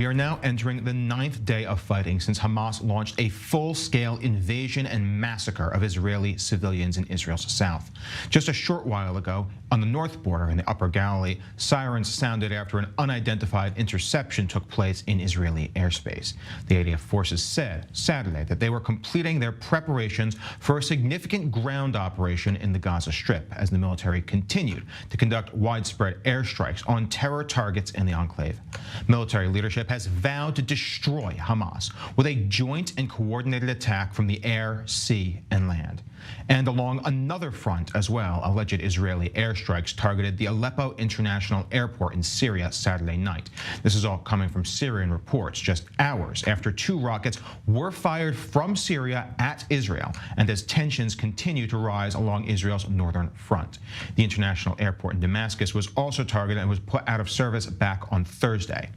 We are now entering the 9th day of fighting since Hamas launched a full-scale invasion and massacre of Israeli civilians in Israel's south. Just a short while ago, on the north border in the Upper Galilee, sirens sounded after an unidentified interception took place in Israeli airspace. The ADF forces said Saturday that they were completing their preparations for a significant ground operation in the Gaza Strip as the military continued to conduct widespread airstrikes on terror targets in the enclave. Military leadership has vowed to destroy Hamas with a joint and coordinated attack from the air, sea, and land. And along another front as well, alleged Israeli airstrikes targeted the Aleppo International Airport in Syria Saturday night. This is all coming from Syrian reports just hours after 2 rockets were fired from Syria at Israel, and as tensions continue to rise along Israel's northern front. The international airport in Damascus was also targeted and was put out of service back on Thursday.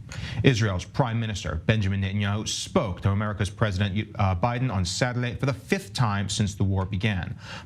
Israel's Prime Minister Benjamin Netanyahu spoke to America's President Biden on Saturday for the 5th time since the war began.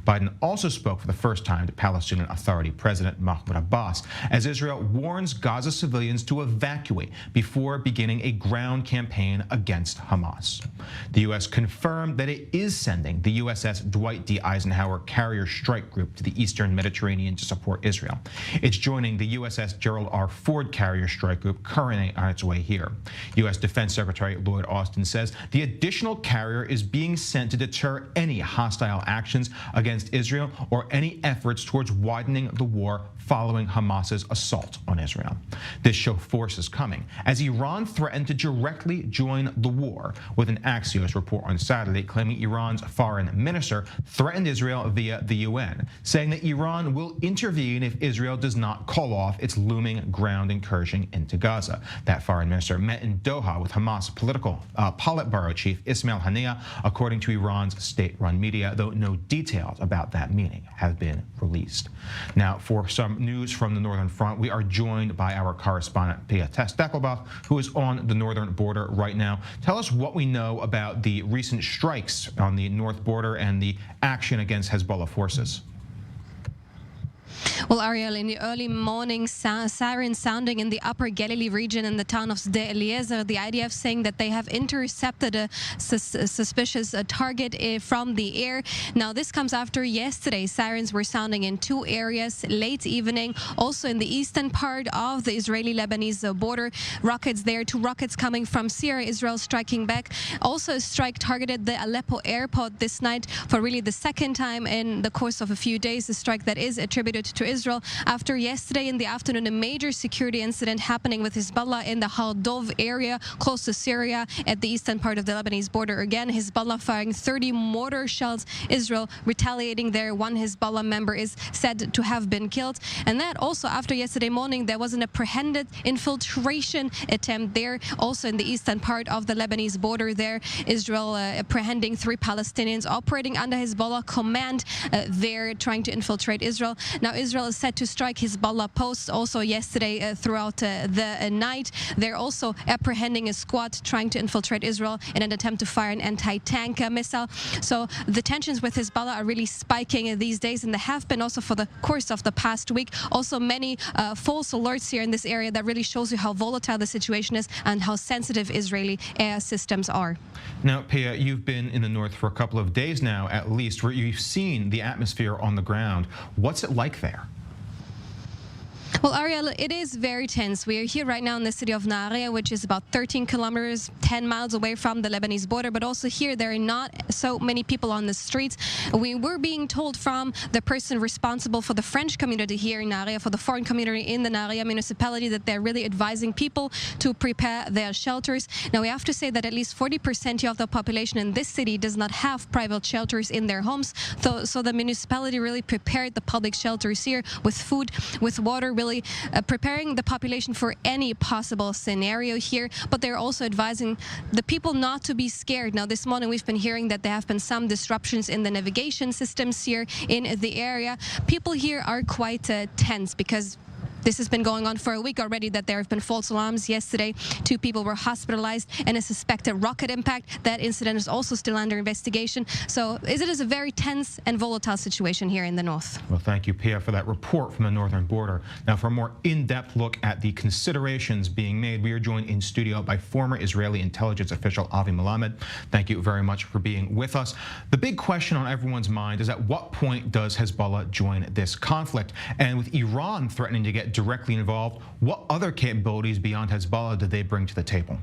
Biden also spoke for the first time to Palestinian Authority President Mahmoud Abbas as Israel warns Gaza civilians to evacuate before beginning a ground campaign against Hamas. The U.S. confirmed that it is sending the USS Dwight D. Eisenhower Carrier Strike Group to the eastern Mediterranean to support Israel. It's joining the USS Gerald R. Ford Carrier Strike Group currently on its way here. U.S. Defense Secretary Lloyd Austin says the additional carrier is being sent to deter any hostile actions against Israel or any efforts towards widening the war following Hamas's assault on Israel. This show force is coming as Iran threatened to directly join the war, with an Axios report on Saturday claiming Iran's foreign minister threatened Israel via the UN, saying that Iran will intervene if Israel does not call off its looming ground incursion into Gaza. That foreign minister met in Doha with Hamas Politburo chief Ismail Haniyeh, according to Iran's state-run media, though no details about that meeting have been released. Now, for some news from the northern front, we are joined by our correspondent Pia Stackelbach, who is on the northern border right now. Tell us what we know about the recent strikes on the north border and the action against Hezbollah forces. Well, Ariel, in the early morning, sirens sounding in the Upper Galilee region in the town of Sde Eliezer, the IDF saying that they have intercepted a suspicious target from the air. Now, this comes after yesterday. Sirens were sounding in 2 areas late evening, also in the eastern part of the Israeli-Lebanese border. Rockets there, 2 rockets coming from Syria, Israel striking back. Also, a strike targeted the Aleppo airport this night for really the 2nd time in the course of a few days, a strike that is attributed to Israel after yesterday in the afternoon a major security incident happening with Hezbollah in the Haldov area close to Syria at the eastern part of the Lebanese border. Again, Hezbollah firing 30 mortar shells, Israel retaliating there. 1 Hezbollah member is said to have been killed. And that also after yesterday morning there was an apprehended infiltration attempt there also in the eastern part of the Lebanese border there. Israel apprehending 3 Palestinians operating under Hezbollah command there trying to infiltrate Israel. Now Israel is set to strike Hezbollah posts also yesterday throughout the night. They're also apprehending a squad trying to infiltrate Israel in an attempt to fire an anti-tank missile. So the tensions with Hezbollah are really spiking these days, and they have been also for the course of the past week. Also many false alerts here in this area that really shows you how volatile the situation is and how sensitive Israeli air systems are. Now, Pia, you've been in the north for a couple of days now, at least, where you've seen the atmosphere on the ground. What's it like there? Well, Ariel, it is very tense. We are here right now in the city of Nahariya, which is about 13 kilometers, 10 miles away from the Lebanese border. But also here, there are not so many people on the streets. We were being told from the person responsible for the French community here in Nahariya, for the foreign community in the Nahariya municipality, that they're really advising people to prepare their shelters. Now, we have to say that at least 40% of the population in this city does not have private shelters in their homes. So the municipality really prepared the public shelters here with food, with water, really preparing the population for any possible scenario here, but they're also advising the people not to be scared. Now, this morning we've been hearing that there have been some disruptions in the navigation systems here in the area. People here are quite tense because This has been going on for a week already, that there have been false alarms. Yesterday, 2 people were hospitalized in a suspected rocket impact. That incident is also still under investigation. So it is a very tense and volatile situation here in the north. Well, thank you, Pia, for that report from the northern border. Now, for a more in-depth look at the considerations being made, we are joined in studio by former Israeli intelligence official Avi Melamed. Thank you very much for being with us. The big question on everyone's mind is, at what point does Hezbollah join this conflict? And with Iran threatening to get directly involved, what other capabilities beyond Hezbollah do they bring to the table?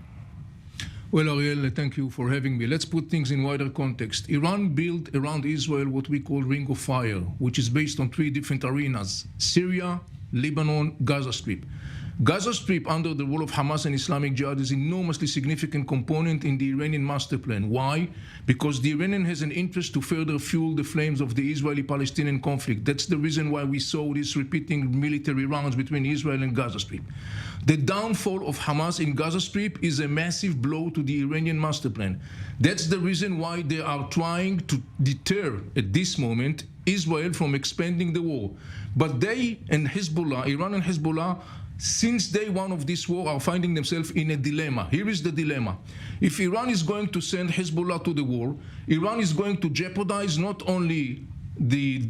Well, Ariel, thank you for having me. Let's put things in wider context. Iran built around Israel what we call Ring of Fire, which is based on 3 different arenas: Syria, Lebanon, Gaza Strip. Gaza Strip, under the rule of Hamas and Islamic Jihad, is an enormously significant component in the Iranian master plan. Why? Because the Iranian has an interest to further fuel the flames of the Israeli-Palestinian conflict. That's the reason why we saw these repeating military rounds between Israel and Gaza Strip. The downfall of Hamas in Gaza Strip is a massive blow to the Iranian master plan. That's the reason why they are trying to deter, at this moment, Israel from expanding the war. But they and Hezbollah, Iran and Hezbollah, since day one of this war, are finding themselves in a dilemma. Here is the dilemma. If Iran is going to send Hezbollah to the war, Iran is going to jeopardize not only the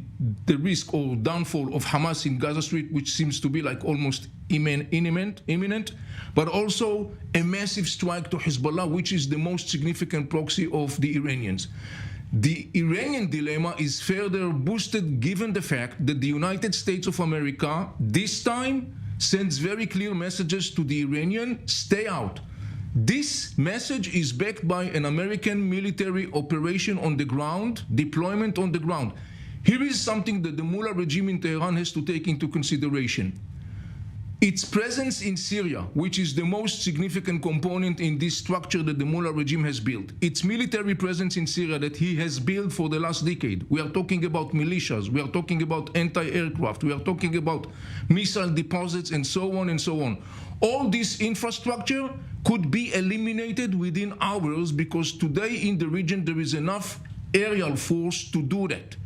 risk or downfall of Hamas in Gaza Strip, which seems to be like almost imminent, but also a massive strike to Hezbollah, which is the most significant proxy of the Iranians. The Iranian dilemma is further boosted given the fact that the United States of America this time sends very clear messages to the Iranian: stay out. This message is backed by an American military operation on the ground, deployment on the ground. Here is something that the Mullah regime in Tehran has to take into consideration. Its presence in Syria, which is the most significant component in this structure that the Mullah regime has built. Its military presence in Syria that he has built for the last decade. We are talking about militias, we are talking about anti-aircraft, we are talking about missile deposits, and so on and so on. All this infrastructure could be eliminated within hours, because today in the region there is enough aerial force to do that.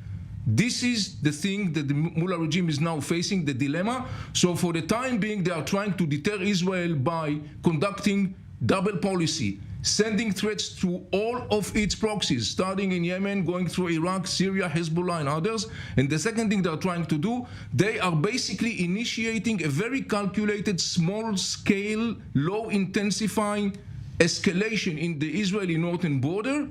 This is the thing that the Mullah regime is now facing, the dilemma. So for the time being, they are trying to deter Israel by conducting double policy, sending threats to all of its proxies, starting in Yemen, going through Iraq, Syria, Hezbollah, and others. And the second thing they are trying to do, they are basically initiating a very calculated, small-scale, low-intensifying escalation in the Israeli northern border.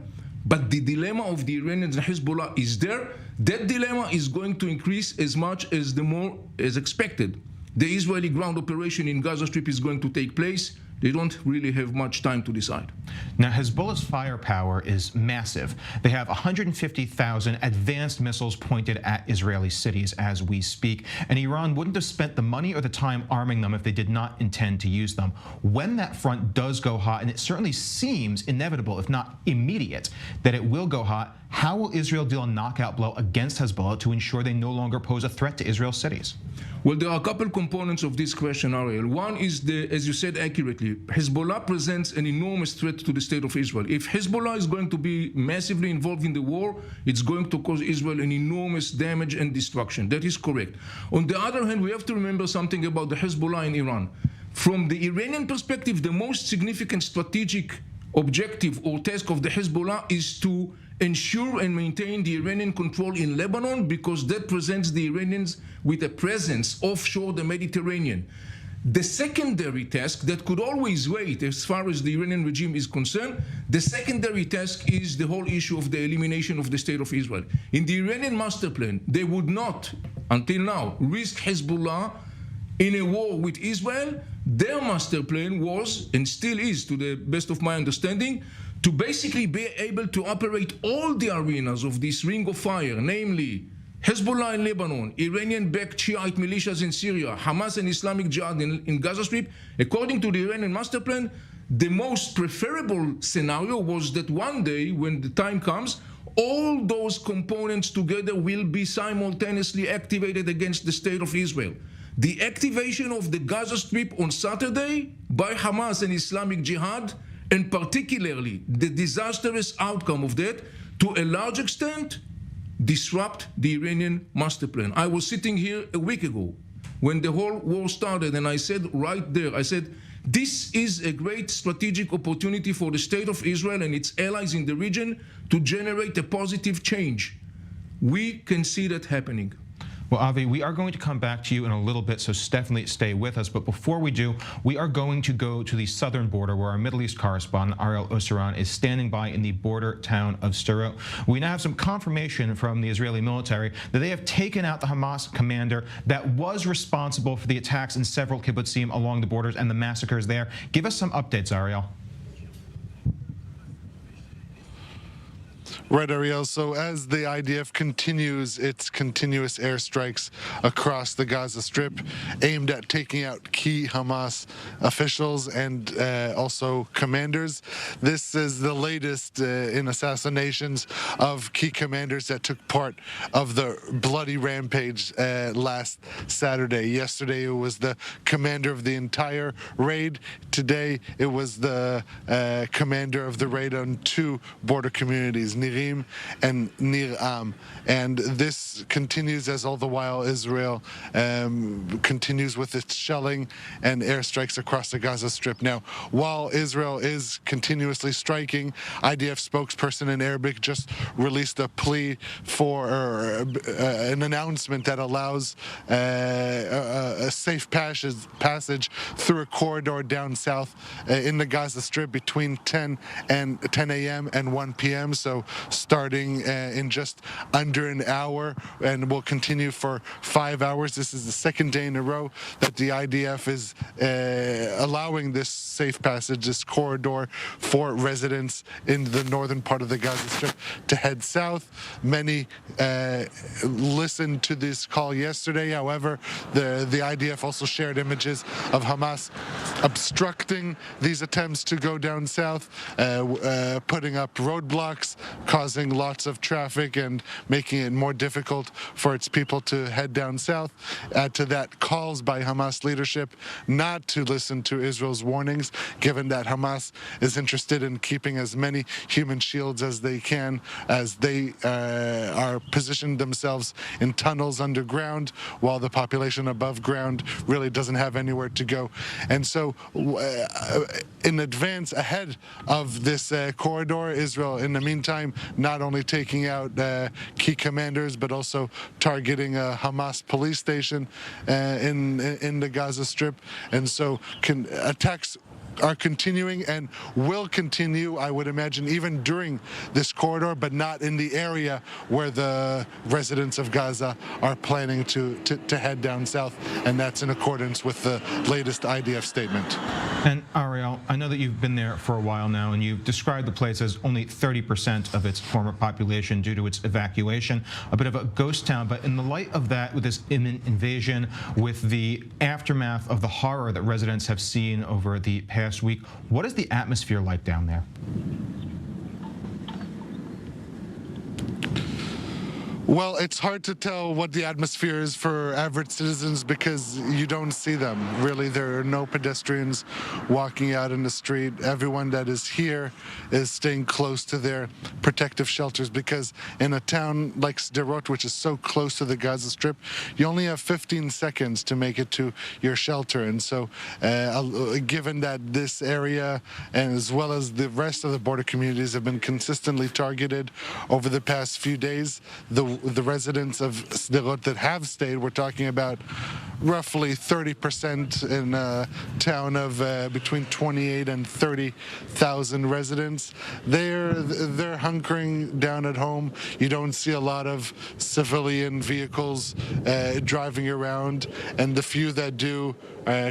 But the dilemma of the Iranians and Hezbollah is there. That dilemma is going to increase as much as as expected. The Israeli ground operation in Gaza Strip is going to take place. They don't really have much time to decide. Now, Hezbollah's firepower is massive. They have 150,000 advanced missiles pointed at Israeli cities as we speak, and Iran wouldn't have spent the money or the time arming them if they did not intend to use them. When that front does go hot, and it certainly seems inevitable, if not immediate, that it will go hot, how will Israel deal a knockout blow against Hezbollah to ensure they no longer pose a threat to Israel's cities? Well, there are a couple components of this question, Ariel. One is, as you said accurately, Hezbollah presents an enormous threat to the state of Israel. If Hezbollah is going to be massively involved in the war, it's going to cause Israel an enormous damage and destruction. That is correct. On the other hand, we have to remember something about the Hezbollah in Iran. From the Iranian perspective, the most significant strategic objective or task of the Hezbollah is to ensure and maintain the Iranian control in Lebanon, because that presents the Iranians with a presence offshore the Mediterranean. The secondary task that could always wait as far as the Iranian regime is concerned, the secondary task is the whole issue of the elimination of the state of Israel. In the Iranian master plan, they would not, until now, risk Hezbollah in a war with Israel. Their master plan was, and still is to the best of my understanding, to basically be able to operate all the arenas of this ring of fire, namely Hezbollah in Lebanon, Iranian-backed Shiite militias in Syria, Hamas and Islamic Jihad in Gaza Strip. According to the Iranian master plan, the most preferable scenario was that one day, when the time comes, all those components together will be simultaneously activated against the state of Israel. The activation of the Gaza Strip on Saturday by Hamas and Islamic Jihad, and particularly the disastrous outcome of that, to a large extent, disrupt the Iranian master plan. I was sitting here a week ago when the whole war started, and I said right there, I said, this is a great strategic opportunity for the state of Israel and its allies in the region to generate a positive change. We can see that happening. Well, Avi, we are going to come back to you in a little bit, so definitely stay with us. But before we do, we are going to go to the southern border where our Middle East correspondent, Ariel Osseran, is standing by in the border town of Sderot. We now have some confirmation from the Israeli military that they have taken out the Hamas commander that was responsible for the attacks in several kibbutzim along the borders and the massacres there. Give us some updates, Ariel. Right, Ariel. So as the IDF continues its continuous airstrikes across the Gaza Strip, aimed at taking out key Hamas officials and also commanders, this is the latest in assassinations of key commanders that took part of the bloody rampage last Saturday. Yesterday, it was the commander of the entire raid. Today, it was the commander of the raid on two border communities, Nirim and Nir Am. And this continues as all the while Israel continues with its shelling and airstrikes across the Gaza Strip. Now, while Israel is continuously striking, IDF spokesperson in Arabic just released a plea for an announcement that allows a safe passage through a corridor down south in the Gaza Strip between 10 a.m. and 1 p.m. So starting in just under an hour, and will continue for 5 hours. This is the second day in a row that the IDF is allowing this safe passage, this corridor for residents in the northern part of the Gaza Strip to head south. Many listened to this call yesterday. However, the IDF also shared images of Hamas obstructing these attempts to go down south, putting up roadblocks, causing lots of traffic and making it more difficult for its people to head down south. Add to that calls by Hamas leadership not to listen to Israel's warnings, given that Hamas is interested in keeping as many human shields as they can, as they are positioned themselves in tunnels underground, while the population above ground really doesn't have anywhere to go. And so in advance, ahead of this corridor, Israel, in the meantime, not only taking out key commanders, but also targeting a Hamas police station in the Gaza Strip. And so attacks are continuing and will continue, I would imagine, even during this corridor, but not in the area where the residents of Gaza are planning to head down south, and that's in accordance with the latest IDF statement. And Ariel, I know that you've been there for a while now, and you've described the place as only 30% of its former population due to its evacuation, a bit of a ghost town. But in the light of that, with this imminent invasion, with the aftermath of the horror that residents have seen over the past week, what is the atmosphere like down there? Well, it's hard to tell what the atmosphere is for average citizens because you don't see them. Really, there are no pedestrians walking out in the street. Everyone that is here is staying close to their protective shelters, because in a town like Sderot, which is so close to the Gaza Strip, you only have 15 seconds to make it to your shelter. And so given that this area, and as well as the rest of the border communities, have been consistently targeted over the past few days, the residents of Sderot that have stayed, we're talking about roughly 30% in a town of between 28 and 30,000 residents. They're hunkering down at home. You don't see a lot of civilian vehicles driving around, and the few that do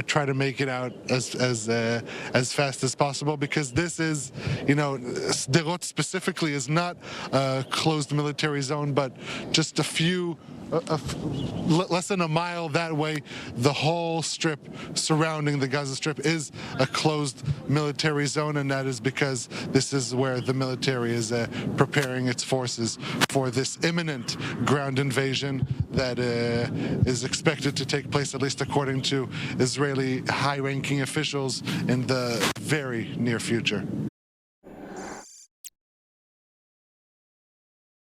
try to make it out as fast as possible, because this is, Sderot specifically is not a closed military zone, but just a few less than a mile that way, the whole strip surrounding the Gaza Strip is a closed military zone, and that is because this is where the military is preparing its forces for this imminent ground invasion that is expected to take place, at least according to Israeli high-ranking officials, in the very near future.